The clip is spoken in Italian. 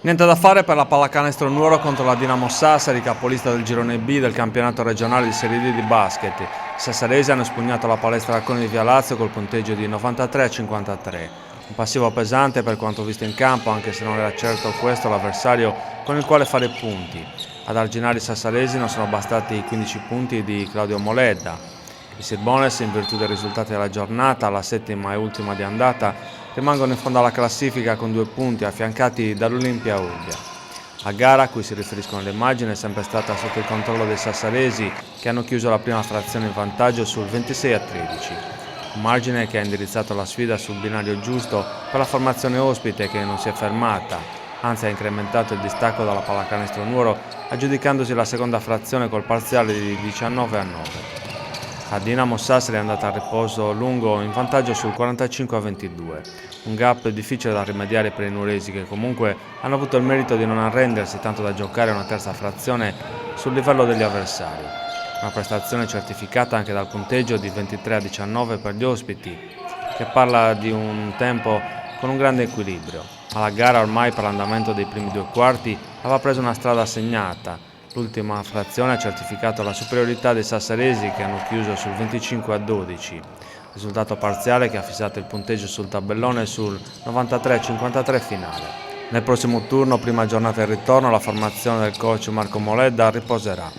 Niente da fare per la pallacanestro Nuoro contro la Dinamo Sassari, capolista del girone B del campionato regionale di Serie D di basket. I sassaresi hanno espugnato la palestra Racconi di Via Lazio col punteggio di 93-53. Un passivo pesante per quanto visto in campo, anche se non era certo questo l'avversario con il quale fare punti. Ad arginare i sassaresi non sono bastati i 15 punti di Claudio Moledda. I Sirbones, in virtù dei risultati della giornata, la settima e ultima di andata, rimangono in fondo alla classifica con 2 punti, affiancati dall'Olimpia Urbia. La gara a cui si riferiscono le immagini è sempre stata sotto il controllo dei sassaresi, che hanno chiuso la prima frazione in vantaggio sul 26-13. Un margine che ha indirizzato la sfida sul binario giusto per la formazione ospite, che non si è fermata, anzi ha incrementato il distacco dalla pallacanestro Nuoro, aggiudicandosi la seconda frazione col parziale di 19-9. La Dinamo Sassari è andata a riposo lungo in vantaggio sul 45-22, un gap difficile da rimediare per i nuoresi, che comunque hanno avuto il merito di non arrendersi tanto da giocare una terza frazione sul livello degli avversari. Una prestazione certificata anche dal punteggio di 23-19 per gli ospiti, che parla di un tempo con un grande equilibrio. Alla gara, ormai per l'andamento dei primi 2 quarti, aveva preso una strada segnata. L'ultima frazione ha certificato la superiorità dei sassaresi, che hanno chiuso sul 25-12, risultato parziale che ha fissato il punteggio sul tabellone sul 93-53 finale. Nel prossimo turno, prima giornata del ritorno, la formazione del coach Marco Moledda riposerà.